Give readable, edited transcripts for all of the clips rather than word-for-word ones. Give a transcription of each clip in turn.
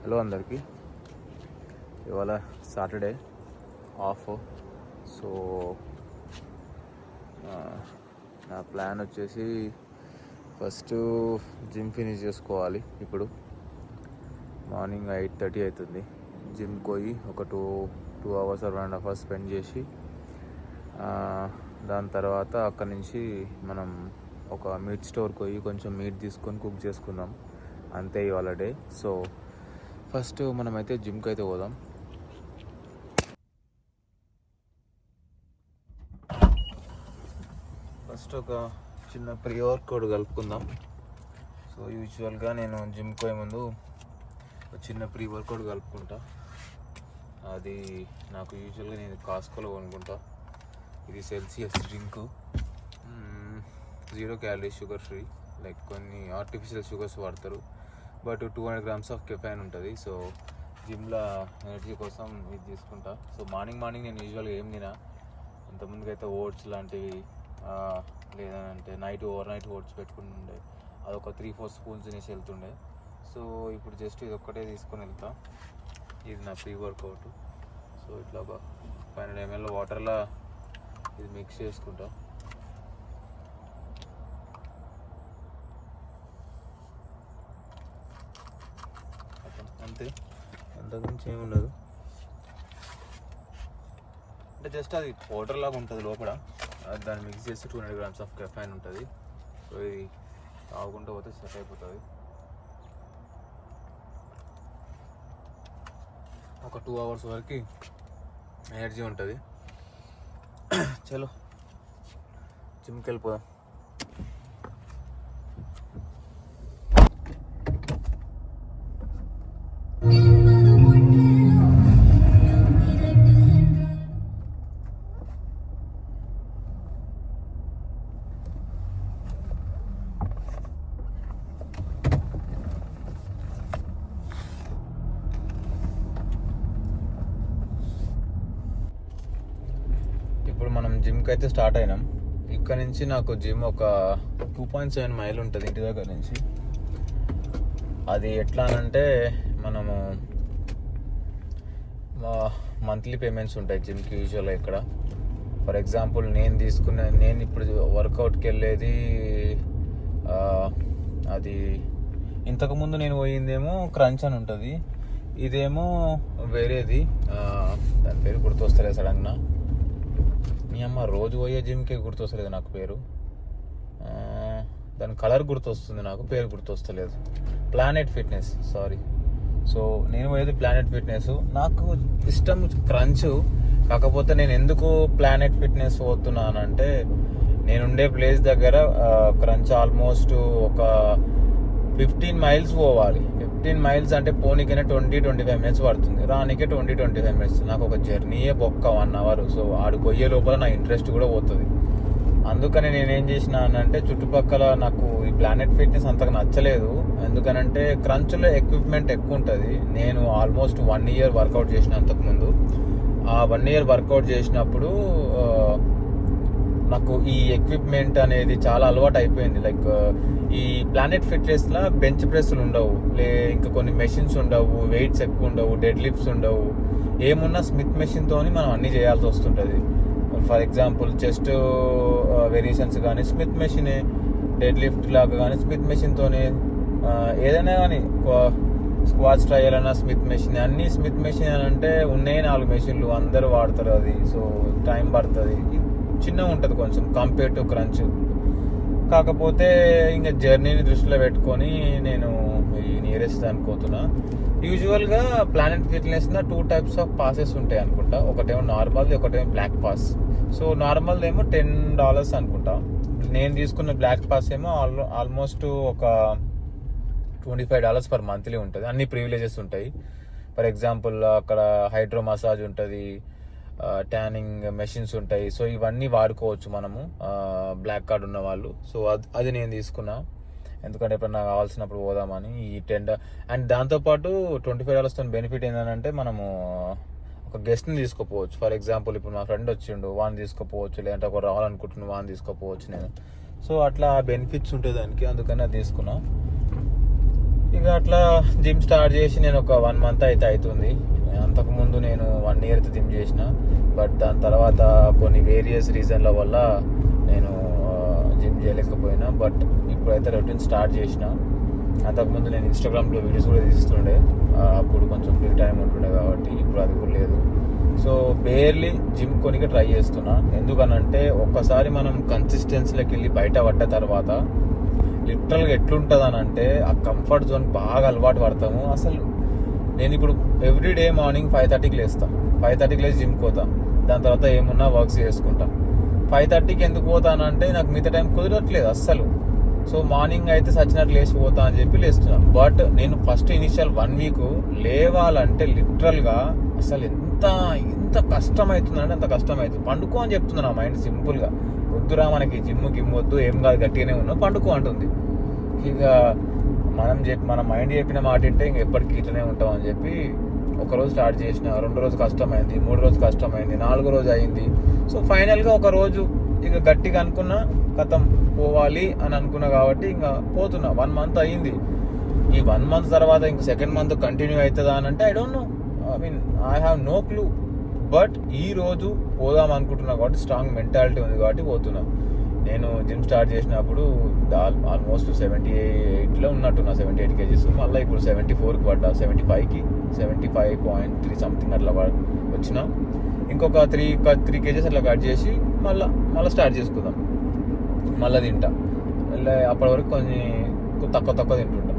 Hello అందరికీ. ఇవాళ Saturday of. So నా ప్లాన్ వచ్చేసి ఫస్ట్ జిమ్ ఫినిష్ చేసుకోవాలి. ఇప్పుడు మార్నింగ్ 8:30 అవుతుంది. జిమ్కి పోయి ఒక టూ అవర్స్ 1.5 hours స్పెండ్ చేసి దాని తర్వాత అక్కడి నుంచి మనం ఒక మీట్ స్టోర్కి పోయి కొంచెం మీట్ తీసుకొని కుక్ చేసుకుందాం. అంతే ఇవాళ డే. సో ఫస్ట్ మనమైతే జిమ్కి అయితే పోదాం. ఫస్ట్ ఒక చిన్న ప్రీ వర్కౌట్ కలుపుకుందాం. సో యూజువల్గా నేను జిమ్కి పోయే ముందు ఒక చిన్న ప్రీ వర్కౌట్ కలుపుకుంటా. అది నాకు యూజువల్గా నేను కాస్కోలో కొనుక్కుంటా. ఇది Celsius drink, 0 calories, sugar free. Like కొన్ని ఆర్టిఫిషియల్ షుగర్స్ వాడతారు, బట్ 200 grams ఆఫ్ కెఫైన్ ఉంటుంది. సో జిమ్లో ఎనర్జీ కోసం ఇది తీసుకుంటా. సో మార్నింగ్ నేను యూజువల్గా ఏం తినా. ఇంతకుముందుకు అయితే ఓట్స్ లాంటివి లేదంటే ఓవర్ నైట్ ఓట్స్ పెట్టుకుంటుండే, అదొక 3-4 spoons తినేసి వెళ్తుండే. సో ఇప్పుడు జస్ట్ ఇది ఒక్కటే తీసుకొని వెళ్తా. ఇది నా ప్రీ వర్కౌట్. సో ఇట్లా ఒక 500 ml వాటర్లో ఇది మిక్స్ చేసుకుంటా. అంతే, అంతకుమించి ఏముండదు. అంటే జస్ట్ అది పౌడర్ లాగా ఉంటుంది లోపల, దాన్ని మిక్స్ చేసి 200 grams ఆఫ్ కెఫైన్ ఉంటుంది. సో ఇది తాగుకుంటూ పోతే సెట్ అయిపోతుంది. ఒక 2 hours వరకు ఎనర్జీ ఉంటుంది. చలో జిమ్కి వెళ్ళిపోదాం. ఇప్పుడు మనం జిమ్కి అయితే స్టార్ట్ అయినాం. ఇక్కడ నుంచి నాకు జిమ్ ఒక 2.7 మైల్ ఉంటుంది ఇంటి దగ్గర నుంచి. అది ఎట్లా అనంటే మనము మంత్లీ పేమెంట్స్ ఉంటాయి జిమ్కి యూజువల్గా. ఇక్కడ ఫర్ ఎగ్జాంపుల్ నేను ఇప్పుడు వర్కౌట్కి వెళ్ళేది అది ఇంతకుముందు నేను పోయిందేమో క్రంచ్ అని ఉంటుంది. ఇదేమో వేరేది, దాని పేరు గుర్తొస్తలేదు సడన్గా. మీ అమ్మ రోజు పోయే జిమ్కి గుర్తొస్తలేదు నాకు పేరు. దాని కలర్ గుర్తొస్తుంది, నాకు పేరు గుర్తొస్తలేదు. Planet fitness, sorry. సో నేను పోయేది ప్లానెట్ ఫిట్నెస్. నాకు ఇష్టం క్రంచ్. కాకపోతే నేను ఎందుకు ప్లానెట్ ఫిట్నెస్ పోతున్నానంటే, నేనుండే ప్లేస్ దగ్గర క్రంచ్ ఆల్మోస్ట్ ఒక 15 miles పోవాలి. 15 miles అంటే పోనీకైనా 20-25 minutes పడుతుంది, రానికే 20-25 minutes. నాకు ఒక జర్నీయే బొక్క 1 hour. సో ఆడికి పోయే లోపల నా ఇంట్రెస్ట్ కూడా పోతుంది. అందుకని నేనేం చేసిన అంటే, చుట్టుపక్కల నాకు ఈ ప్లానెట్ ఫిట్నెస్ అంతగా నచ్చలేదు. ఎందుకనంటే క్రంచ్లో ఎక్విప్మెంట్ ఎక్కువ ఉంటుంది. నేను ఆల్మోస్ట్ 1 year వర్కౌట్ చేసిన అంతకుముందు. ఆ 1 year వర్కౌట్ చేసినప్పుడు నాకు ఈ ఎక్విప్మెంట్ అనేది చాలా అలవాటు అయిపోయింది. లైక్ ఈ ప్లానెట్ ఫిట్నెస్లో బెంచ్ ప్రెస్లు ఉండవు, ఇంకా కొన్ని మెషిన్స్ ఉండవు, వెయిట్స్ ఎక్కువ ఉండవు, డెడ్ లిఫ్ట్స్ ఉండవు. ఏమున్నా స్మిత్ మెషిన్తో మనం అన్నీ చేయాల్సి వస్తుంటుంది. ఫర్ ఎగ్జాంపుల్ చెస్ట్ వేరియేషన్స్ కానీ స్మిత్ మెషినే, డెడ్ లిఫ్ట్ లాగా కానీ స్మిత్ మెషిన్తోనే, ఏదైనా కానీ స్క్వాట్స్ ట్రై చేయాలన్నా స్మిత్ మెషిన్. అన్నీ స్మిత్ మెషిన్ అని అంటే ఉన్నాయి 4 మెషిన్లు, అందరూ వాడతారు అది. సో టైం పడుతుంది, చిన్నగా ఉంటుంది కొంచెం కంపేర్ టు క్రంచ్. కాకపోతే ఇంకా జర్నీని దృష్టిలో పెట్టుకొని నేను ఈ నియరెస్ట్ అనుకోతున్నా. యూజువల్గా ప్లానెట్ ఫిట్నెస్లో 2 types ఆఫ్ పాసెస్ ఉంటాయి అనుకుంటా. ఒకటేమో నార్మల్ది, ఒకటేమో బ్లాక్ పాస్. సో నార్మల్ది ఏమో $10 అనుకుంటా. నేను తీసుకున్న బ్లాక్ పాస్ ఏమో ఆల్మోస్ట్ ఒక $25 per monthly ఉంటుంది. అన్ని ప్రివిలేజెస్ ఉంటాయి. ఫర్ ఎగ్జాంపుల్ అక్కడ హైడ్రో మసాజ్ ఉంటుంది, ట్యానింగ్ మెషిన్స్ ఉంటాయి. సో ఇవన్నీ వాడుకోవచ్చు మనము, బ్లాక్ కార్డ్ ఉన్న వాళ్ళు. సో అది నేను తీసుకున్నా, ఎందుకంటే ఎప్పుడన్నా కావాల్సినప్పుడు పోదామని. ఈ అండ్ దాంతోపాటు $25 బెనిఫిట్ ఏంటంటే, మనము ఒక గెస్ట్ని తీసుకోపోవచ్చు. ఫర్ ఎగ్జాంపుల్ ఇప్పుడు మా ఫ్రెండ్ వచ్చిండు, వాడిని తీసుకోపోవచ్చు, లేదంటే ఒక రావాలనుకుంటున్నాను వాడిని తీసుకోపోవచ్చు నేను. సో అట్లా బెనిఫిట్స్ ఉంటాయి దానికి, అందుకని అది తీసుకున్నా. ఇక అట్లా జిమ్ స్టార్ట్ చేసి నేను ఒక 1 month అయితే అవుతుంది. అంతకుముందు నేను 1 year జిమ్ చేసిన, బట్ దాని తర్వాత కొన్ని వేరియస్ రీజన్ల వల్ల నేను జిమ్ చేయలేకపోయినా. బట్ ఇప్పుడైతే రొటీన్ స్టార్ట్ చేసిన. అంతకుముందు నేను ఇన్స్టాగ్రామ్లో వీడియోస్ కూడా తీస్తుండే, అప్పుడు కొంచెం ఫ్రీ టైం ఉంటుండే కాబట్టి ఇప్పుడు అది కూడా లేదు. సో బేర్లీ జిమ్ కొనికి ట్రై చేస్తున్నా. ఎందుకనంటే ఒక్కసారి మనం కన్సిస్టెన్సీలోకి వెళ్ళి బయట పడ్డ తర్వాత లిటరల్గా ఎట్లుంటుంది అని అంటే ఆ కంఫర్ట్ జోన్ బాగా అలవాటు పడతాము. అసలు నేను ఇప్పుడు ఎవ్రీడే మార్నింగ్ 5:30కి లేస్తాను. 5:30కి లేచి జిమ్కి పోతా. దాని తర్వాత ఏమున్నా వర్క్స్ చేసుకుంటా. 5:30కి ఎందుకు పోతానంటే నాకు మిగతా టైం కుదరట్లేదు అస్సలు. సో మార్నింగ్ అయితే సచ్చినట్లు లేచి పోతా అని చెప్పి లేస్తున్నాను. బట్ నేను ఫస్ట్ ఇనిషియల్ 1 week లేవాలంటే లిటరల్గా అసలు ఎంత కష్టమవుతుందంటే అంత కష్టమవుతుంది. పండుకో అని చెప్తుంది నా మైండ్ సింపుల్గా. వద్దురా మనకి జిమ్ గిమ్మొద్దు, ఏం కాదు, గట్టిగానే ఉన్నావు, పండుకో అంటుంది. ఇక మన మైండ్ చెప్పిన మాట అంటే ఇంక ఎప్పటికీ ఇట్లనే ఉంటాం అని చెప్పి ఒకరోజు స్టార్ట్ చేసిన. 2 రోజు కష్టమైంది, 3 రోజు కష్టమైంది, 4 రోజు అయింది. సో ఫైనల్గా ఒక రోజు ఇక గట్టిగా అనుకున్నా, కథం పోవాలి అని అనుకున్నా కాబట్టి ఇంకా పోతున్నా. 1 month అయింది. ఈ 1 month తర్వాత ఇంక 2nd month కంటిన్యూ అవుతుందా అని అంటే I don't know, I have no clue. But ఈ రోజు పోదాం అనుకుంటున్నా కాబట్టి స్ట్రాంగ్ మెంటాలిటీ ఉంది కాబట్టి పోతున్నా. నేను జిమ్ స్టార్ట్ చేసినప్పుడు ఆల్మోస్ట్ 78లో ఉన్నట్టున్నా, 78 kgs. మళ్ళీ ఇప్పుడు 74కి పడ్డా, 75.3 సంథింగ్ అట్లా వచ్చిన. ఇంకొక 3 kgs అట్లా కట్ చేసి మళ్ళీ స్టార్ట్ చేసుకుందాం. మళ్ళీ తింటా. అప్పటి వరకు కొంచెం తక్కువ తింటుంటా.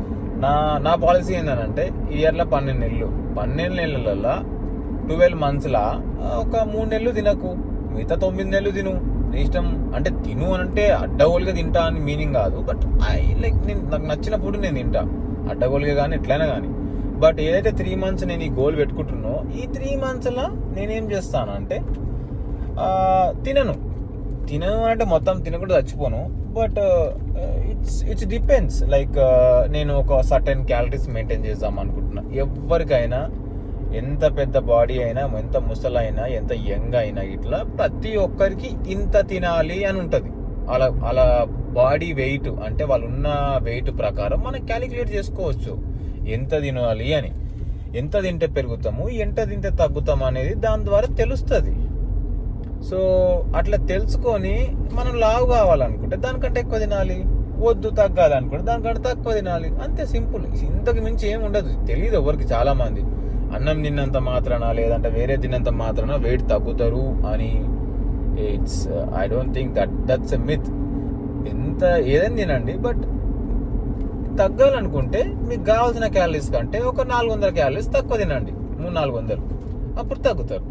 నా పాలసీ ఏంటంటే ఇయర్లో 12 నెలలు, 12 నెలలలో 12 monthsలా ఒక 3 నెలలు తినకు, మిగతా 9 నెలలు తిను, నీ ఇష్టం. అంటే తిను అంటే అడ్డగోలుగా తింటా అని మీనింగ్ కాదు. బట్ నాకు నచ్చిన ఫుడ్ నేను తింటా, అడ్డగోలుగా కానీ ఎట్లయినా కానీ. బట్ ఏదైతే 3 months నేను ఈ గోల్ పెట్టుకుంటున్నో, ఈ 3 monthsలా నేనేం చేస్తానంటే తినను అంటే మొత్తం తినకుండా చచ్చిపోను. But it's depends. లైక్ నేను ఒక సర్టెన్ క్యాలరీస్ మెయింటైన్ చేద్దాం అనుకుంటున్నా. ఎవరికైనా, ఎంత పెద్ద బాడీ అయినా, ఎంత ముసలైనా, ఎంత యంగ్ అయినా, ఇట్లా ప్రతి ఒక్కరికి ఇంత తినాలి అని ఉంటుంది. అలా బాడీ వెయిట్ అంటే వాళ్ళు ఉన్న వెయిట్ ప్రకారం మనం క్యాలిక్యులేట్ చేసుకోవచ్చు ఎంత తినాలి అని. ఎంత తింటే పెరుగుతాము, ఎంత తింటే తగ్గుతాము అనేది దాని ద్వారా తెలుస్తుంది. సో అట్లా తెలుసుకొని మనం లావు కావాలనుకుంటే దానికంటే ఎక్కువ తినాలి, వద్దు తగ్గాలనుకుంటే దానికంటే తక్కువ తినాలి. అంతే సింపుల్. ఇంతకు మించి ఏమి ఉండదు. తెలియదు ఎవరికి. చాలా మంది అన్నం తిన్నంత మాత్రాన లేదంటే వేరే తిన్నంత మాత్రాన వెయిట్ తగ్గుతారు అని. I don't think that's a myth. ఏదైనా తినండి, బట్ తగ్గాలనుకుంటే మీకు కావాల్సిన క్యాలరీస్ కంటే ఒక 400 calories తక్కువ తినండి, 300-400, అప్పుడు తగ్గుతారు.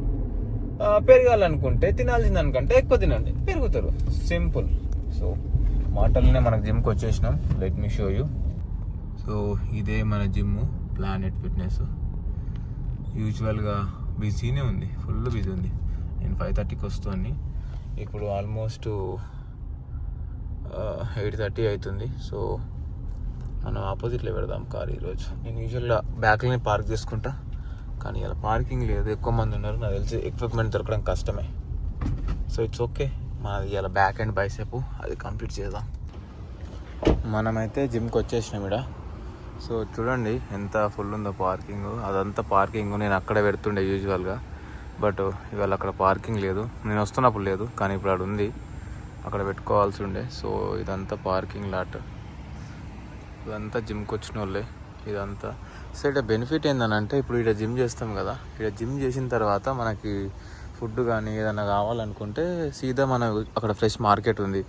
పెరగాలనుకుంటే తినాల్సిన దానికంటే ఎక్కువ తినండి, పెరుగుతారు. సింపుల్. సో మాటల్లోనే మనకు జిమ్కి వచ్చేసినాం. Let me show you. So ఇదే మన జిమ్, ప్లానెట్ ఫిట్నెస్. యూజువల్గా బిజీనే ఉంది, ఫుల్ బిజీ ఉంది. నేను 5:30కి వస్తాను, ఇప్పుడు ఆల్మోస్ట్ 8:30 అవుతుంది. సో మనం ఆపోజిట్లో పెడదాం కార్ ఈరోజు. నేను యూజువల్గా బ్యాక్లోనే పార్క్ చేసుకుంటా, కానీ ఇలా పార్కింగ్ లేదు, ఎక్కువ మంది ఉన్నారు. నాకు తెలిసి ఎక్విప్మెంట్ దొరకడం కష్టమే. So it's okay. మనది ఇలా బ్యాక్ అండ్ బైసెప్ అది కంప్లీట్ చేద్దాం. మనమైతే జిమ్కి వచ్చేసినాం ఇక్కడ. సో చూడండి ఎంత ఫుల్ ఉందో పార్కింగ్. అదంతా పార్కింగ్ నేను అక్కడే పెడుతుండే యూజువల్గా. బట్ ఇవాళ అక్కడ పార్కింగ్ లేదు. నేను వస్తున్నప్పుడు లేదు, కానీ ఇప్పుడు అక్కడ ఉంది, అక్కడ పెట్టుకోవాల్సి ఉండే. సో ఇదంతా పార్కింగ్ లాట్. ఇదంతా జిమ్కి వచ్చిన వాళ్ళే ఇదంతా. సో ఇక్కడ బెనిఫిట్ ఏంటంటే ఇప్పుడు ఇక్కడ జిమ్ చేస్తాం కదా, ఇక్కడ జిమ్ చేసిన తర్వాత మనకి ఫుడ్ కానీ ఏదైనా కావాలనుకుంటే సీదా మన అక్కడ ఫ్రెష్ మార్కెట్ ఉంది,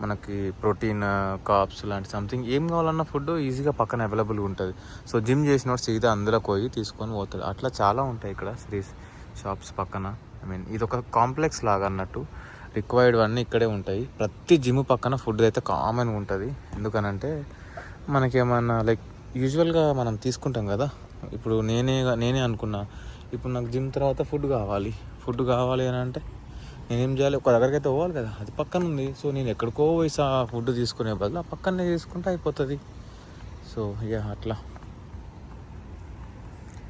మనకి ప్రోటీన్, కార్బ్స్ లాంటి సంథింగ్ ఏం కావాలన్న ఫుడ్ ఈజీగా పక్కన అవైలబుల్గా ఉంటుంది. సో జిమ్ చేసినప్పుడు సీదా అందులో పోయి తీసుకొని పోతాడు. అట్లా చాలా ఉంటాయి ఇక్కడ శ్రీస్ షాప్స్ పక్కన. ఇది ఒక కాంప్లెక్స్ లాగా అన్నట్టు. రిక్వైర్డ్ అన్నీ ఇక్కడే ఉంటాయి. ప్రతి జిమ్ పక్కన ఫుడ్ అయితే కామన్గా ఉంటుంది. ఎందుకనంటే మనకేమన్నా లైక్ యూజువల్గా మనం తీసుకుంటాం కదా. ఇప్పుడు నేనే అనుకున్నా, ఇప్పుడు నాకు జిమ్ తర్వాత ఫుడ్ కావాలి అని అంటే నేనేం చేయాలి? ఒక దగ్గరికి అయితే పోవాలి కదా, అది పక్కన ఉంది. సో నేను ఎక్కడికో పోయి ఫుడ్ తీసుకునే బదులు ఆ పక్కనే తీసుకుంటే అయిపోతుంది. సో ఇక అట్లా.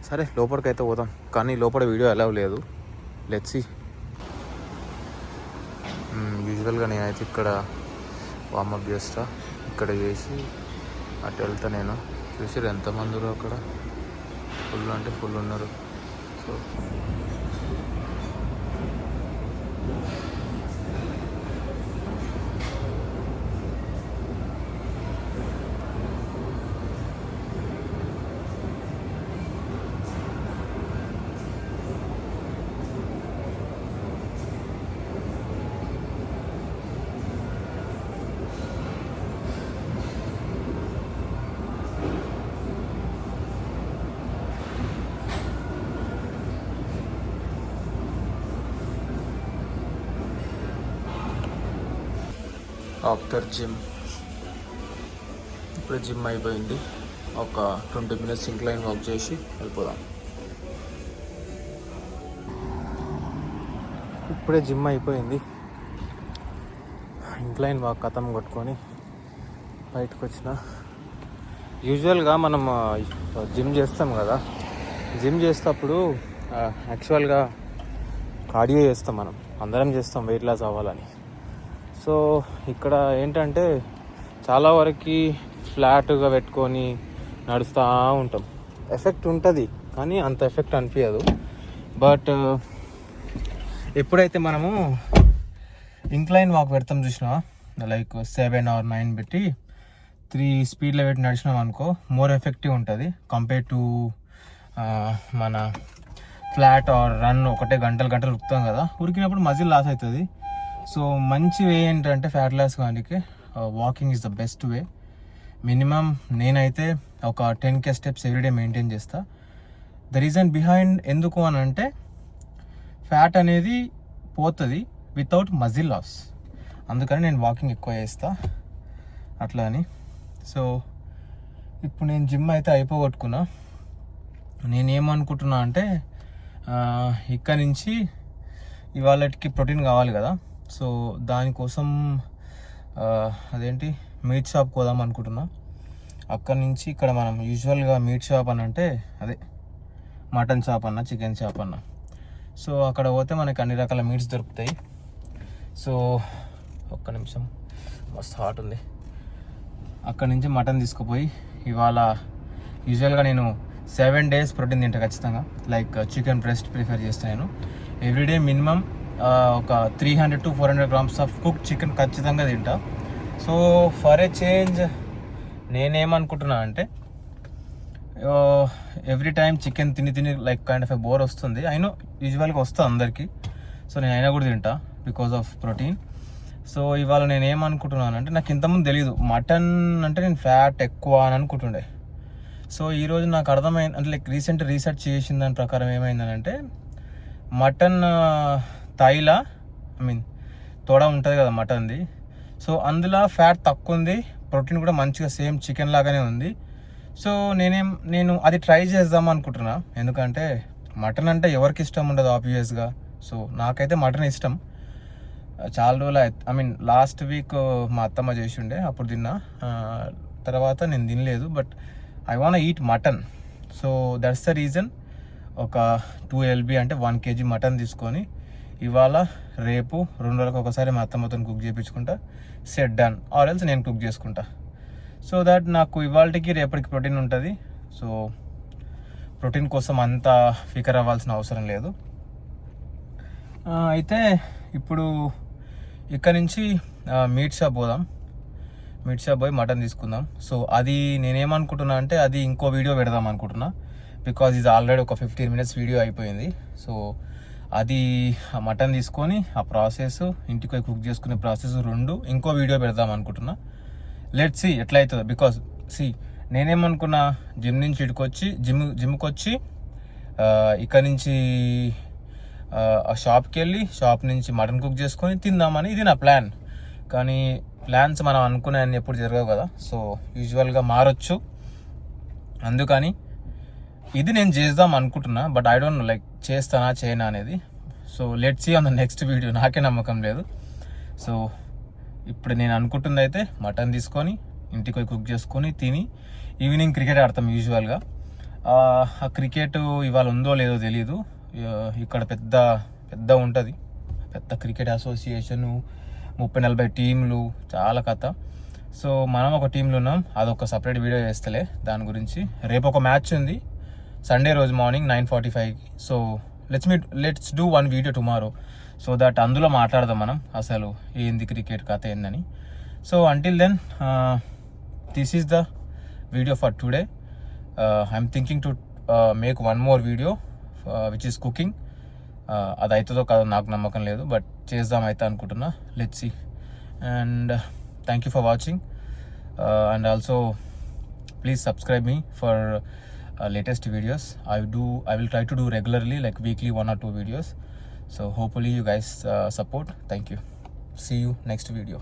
సరే లోపలికైతే పోదాం, కానీ లోపల వీడియో అలౌ లేదు. Let's see. యూజువల్గా నేనైతే ఇక్కడ వార్మప్ చేస్తా, ఇక్కడ చేసి అటు వెళ్తా నేను. చూసారు ఎంతమంది ఉన్నారు అక్కడ, ఫుల్ అంటే ఫుల్ ఉన్నారు. సో ఆఫ్టర్ జిమ్ ఇప్పుడు జిమ్ అయిపోయింది. ఒక 20 minutes ఇంక్లైన్ వాక్ చేసి వెళ్ళిపోదాం. ఇప్పుడే జిమ్ అయిపోయింది. ఇంక్లైన్ వాక్ కథం కొట్టుకొని బయటకు వచ్చిన. యూజువల్గా మనం జిమ్ చేస్తాం కదా, జిమ్ చేసేటప్పుడు యాక్చువల్గా కార్డియో చేస్తాం, మనం అందరం చేస్తాం వెయిట్ లాస్ అవ్వాలని. సో ఇక్కడ ఏంటంటే చాలా వరకు ఫ్లాట్గా పెట్టుకొని నడుస్తూ ఉంటాం. ఎఫెక్ట్ ఉంటుంది కానీ అంత ఎఫెక్ట్ అనిపించదు. బట్ ఎప్పుడైతే మనము ఇంక్లైన్ వాక్ పెడతాం చూసినా, లైక్ 7 or 9 పెట్టి 3 స్పీడ్లో పెట్టి నడిచినాం అనుకో, మోర్ ఎఫెక్టివ్ ఉంటుంది కంపేర్ టు మన ఫ్లాట్ ఆర్ రన్. ఒకటే గంటలు ఉరుకుతాం కదా, ఉరికినప్పుడు మజిల్ లాస్ అవుతుంది. సో మంచి వే ఏంటంటే ఫ్యాట్ లాస్ కానీ walking is the best way. Minimum నేనైతే ఒక 10K స్టెప్స్ ఎవ్రీడే మెయింటైన్ చేస్తా. ద రీజన్ బిహైండ్ ఎందుకు అని అంటే, ఫ్యాట్ అనేది పోతుంది వితౌట్ మజిల్ లాస్. అందుకని నేను వాకింగ్ ఎక్కువ చేస్తా అట్లా అని. సో ఇప్పుడు నేను జిమ్ అయితే అయిపోగొట్టుకున్నా. నేనేమనుకుంటున్నా అంటే, ఇక్కడ నుంచి ఇవాళకి ప్రోటీన్ కావాలి కదా, సో దానికోసం అదేంటి మీట్ షాప్ పోదాం అనుకుంటున్నా. అక్కడ నుంచి ఇక్కడ మనం యూజువల్గా మీట్ షాప్ అని అంటే అదే మటన్ షాప్ అన్న, చికెన్ షాప్ అన్న. సో అక్కడ పోతే మనకి అన్ని రకాల మీట్స్ దొరుకుతాయి. సో ఒక్క నిమిషం, మస్తు హాట్ ఉంది. అక్కడ నుంచి మటన్ తీసుకుపోయి, ఇవాళ యూజువల్గా నేను 7 days ప్రోటీన్ తింటా ఖచ్చితంగా. లైక్ చికెన్ బ్రెస్ట్ ప్రిఫర్ చేస్తాను నేను. ఎవ్రీడే మినిమం ఒక 300 to 400 grams of cook chicken ఖచ్చితంగా తింటా. సో ఫర్ ఏ చేంజ్ నేనేమనుకుంటున్నా అంటే, ఎవ్రీ టైం చికెన్ తిని like kind of a bore వస్తుంది. అయినో యూజువల్గా వస్తుంది అందరికీ. సో నేను అయినా కూడా తింటా బికాస్ ఆఫ్ ప్రోటీన్. సో ఇవాళ నేను ఏమనుకుంటున్నానంటే, నాకు ఇంతకుముందు తెలియదు మటన్ అంటే నేను ఫ్యాట్ ఎక్కువ అని అనుకుంటుండే. సో ఈరోజు నాకు అర్థమైంది, అంటే లైక్ రీసెర్చ్ చేసిన దాని ప్రకారం ఏమైందనంటే, మటన్ థైలా తోడ ఉంటుంది కదా మటన్ది, సో అందులో ఫ్యాట్ తక్కువ ఉంది, ప్రోటీన్ కూడా మంచిగా సేమ్ చికెన్ లాగానే ఉంది. సో నేను అది ట్రై చేద్దాం అనుకుంటున్నా. ఎందుకంటే మటన్ అంటే ఎవరికి ఇష్టం ఉండదు ఆబ్వియస్గా. సో నాకైతే మటన్ ఇష్టం. చాలా రోజులు లాస్ట్ వీక్ మా అత్తమ్మ చేసి ఉండే, అప్పుడు తిన్నా. తర్వాత నేను తినలేదు. But I want eat mutton. So that's the reason ఒక 2 lb అంటే 1 kg మటన్ తీసుకొని ఇవాళ రేపు 2 రోజులకు ఒకసారి మా అత్తమ్మతో కుక్ చేయించుకుంటా. Set done. ఆర్ ఎల్స్ నేను కుక్ చేసుకుంటా. సో దట్ నాకు ఇవాళకి రేపటికి ప్రోటీన్ ఉంటుంది. సో ప్రోటీన్ కోసం అంత ఫికర్ అవ్వాల్సిన అవసరం లేదు. అయితే ఇప్పుడు ఇక్కడ నుంచి మీట్ షాప్ పోదాం. మీట్ షాప్ పోయి మటన్ తీసుకుందాం. సో అది నేనేమనుకుంటున్నా అంటే, అది ఇంకో వీడియో పెడదాం అనుకుంటున్నా. బికాజ్ ఇది ఆల్రెడీ ఒక 15 minutes వీడియో అయిపోయింది. సో అది మటన్ తీసుకొని ఆ ప్రాసెస్, ఇంటికి పోయి కుక్ చేసుకునే ప్రాసెస్ 2 ఇంకో వీడియో పెడదాం అనుకుంటున్నా. లెట్ సి ఎట్లా అవుతుందో. బికాజ్ నేనేమనుకున్నా, జిమ్ నుంచి ఇటుకొచ్చి జిమ్కి వచ్చి ఇక్కడ నుంచి ఆ షాప్కి వెళ్ళి షాప్ నుంచి మటన్ కుక్ చేసుకొని తిందామని ఇది నా ప్లాన్. కానీ ప్లాన్స్ మనం అనుకునే ఎప్పుడు జరగవు కదా. సో యూజువల్గా మారొచ్చు. అందుకని ఇది నేను చేద్దాం అనుకుంటున్నా. But I don't know like చేస్తానా చేయనా అనేది. So let's see on the next video. నాకే నమ్మకం లేదు. సో ఇప్పుడు నేను అనుకుంటుంది అయితే మటన్ తీసుకొని ఇంటికి పోయి కుక్ చేసుకొని తిని ఈవినింగ్ క్రికెట్ ఆడతాం యూజువల్గా. ఆ క్రికెట్ ఇవాళ ఉందో లేదో తెలీదు. ఇక్కడ పెద్ద ఉంటుంది, పెద్ద క్రికెట్ అసోసియేషను, 30-40 టీంలు, చాలా కథ. సో మనం ఒక టీంలో ఉన్నాం, అదొక సపరేట్ వీడియో చేస్తలే దాని గురించి. రేపు ఒక మ్యాచ్ ఉంది సండే రోజు మార్నింగ్ 9:45కి. So let's do one video tomorrow, so that అందులో మాట్లాడదాం మనం అసలు ఏంది క్రికెట్ కథ ఏందని. So until then this is the video for today. I'm thinking to make one more video which is cooking. అది అవుతుందో కాదో నాకు నమ్మకం లేదు, బట్ చేద్దాం అయితే అనుకుంటున్నా. Let's see. And thank you for watching. And also please subscribe me for latest videos. I will try to do regularly, like weekly 1 or 2 videos. So hopefully you guys support. Thank you. See you next video.